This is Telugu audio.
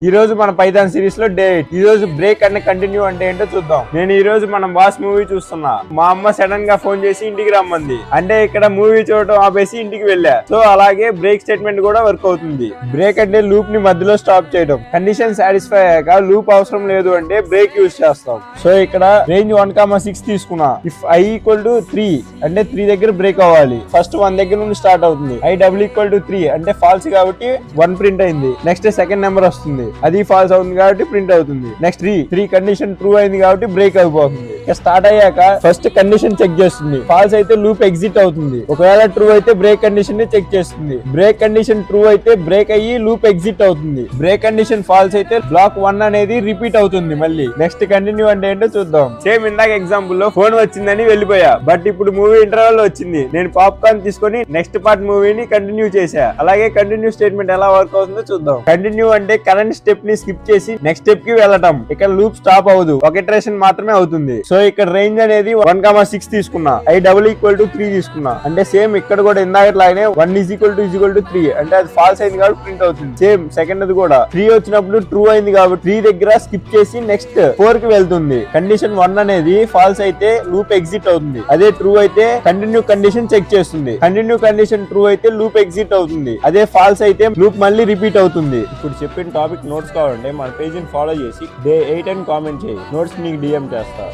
ఈ రోజు మన పైథాన్ సిరీస్ లో డే 8. ఈ రోజు బ్రేక్ అండ్ కంటిన్యూ అంటే ఏంటో చూద్దాం. నేను ఈ రోజు మనం బాస్ మూవీ చూస్తున్నా. మా అమ్మ సడన్ గా ఫోన్ చేసి ఇంటికి రమ్మంది. అంటే ఇక్కడ మూవీ చూడటం ఆపేసి ఇంటికి వెళ్ళా. సో అలాగే బ్రేక్ స్టేట్మెంట్ కూడా వర్క్ అవుతుంది. బ్రేక్ అంటే లూప్ ని మధ్యలో స్టాప్ చేయడం. కండిషన్ సాటిస్ఫై అయ్యాక లూప్ అవసరం లేదు అంటే బ్రేక్ యూజ్ చేస్తాం. సో ఇక్కడ రేంజ్ 1,6 తీసుకున్నా. ఇఫ్ i ఈక్వల్ టు 3 అంటే 3 దగ్గర బ్రేక్ అవ్వాలి. ఫస్ట్ 1 దగ్గర నుండి స్టార్ట్ అవుతుంది. i డబుల్ ఈక్వల్ టు 3 అంటే ఫాల్స్ కాబట్టి 1 ప్రింట్ అయింది. నెక్స్ట్ సెకండ్ నెంబర్ వస్తుంది, అది ఫాల్స్ అవుతుంది కాబట్టి ప్రింట్ అవుతుంది. నెక్స్ట్ 3 కండిషన్ ట్రూ అయింది కాబట్టి బ్రేక్ అయిపోతుంది. స్టార్ట్ అయ్యాక ఫస్ట్ కండిషన్ చెక్ చేస్తుంది. ఫాల్స్ అయితే లూప్ ఎగ్జిట్ అవుతుంది. ఒకవేళ ట్రూ అయితే బ్రేక్ కండిషన్ ని చెక్ చేస్తుంది. బ్రేక్ కండిషన్ ట్రూ అయితే బ్రేక్ అయ్యి లూప్ ఎగ్జిట్ అవుతుంది. బ్రేక్ కండిషన్ ఫాల్స్ అయితే బ్లాక్ 1 అనేది రిపీట్ అవుతుంది. మళ్ళీ నెక్స్ట్ కంటిన్యూ అంటే ఏంటో చూద్దాం. సేమ్ ఇందాక ఎగ్జాంపుల్ లో ఫోన్ వచ్చిందని వెళ్ళిపోయా, బట్ ఇప్పుడు మూవీ ఇంటర్వల్ లో వచ్చింది. నేను పాప్కార్న్ తీసుకొని నెక్స్ట్ పార్ట్ మూవీని కంటిన్యూ చేశా. అలాగే కంటిన్యూ స్టేట్మెంట్ ఎలా వర్క్ అవుతుందో చూద్దాం. కంటిన్యూ అంటే కరెంట్ స్టెప్ ని స్కిప్ చేసి నెక్స్ట్ స్టెప్ కి వెళ్ళటం. ఇక్కడ లూప్ స్టాప్ అవ్వదు, ఒక ఇటరేషన్ మాత్రమే అవుతుంది. సో ఇక్కడ రేంజ్ అనేది 1,6 తీసుకున్నా. i డబుల్ ఈక్వల్ టు 3 తీసుకున్నా. అంటే సేమ్ ఇక్కడ కూడా ఇందాకట్లాగానే 1 ఈజ్ ఈక్వల్ టు 3 అంటే అది ఫాల్స్ అయింది కాబట్టి ప్రింట్ అవుతుంది. సేమ్ సెకండ్ అది కూడా 3 వచ్చినప్పుడు ట్రూ అయింది కాబట్టి 3 దగ్గర స్కిప్ చేసి నెక్స్ట్ 4 కి వెళ్తుంది. కండిషన్ 1 అనేది ఫాల్స్ అయితే లూప్ ఎగ్జిట్ అవుతుంది. అదే ట్రూ అయితే కంటిన్యూ కండిషన్ చెక్ చేస్తుంది. కంటిన్యూ కండిషన్ ట్రూ అయితే లూప్ ఎగ్జిట్ అవుతుంది. అదే ఫాల్స్ అయితే లూప్ మళ్ళీ రిపీట్ అవుతుంది. ఇప్పుడు చెప్పిన టాపిక్ నోట్స్ కావాలంటే మన పేజీని ఫాలో చేసి డే 8 అని కామెంట్ చేయి. నోట్స్ నీకు డిఎం చేస్తా.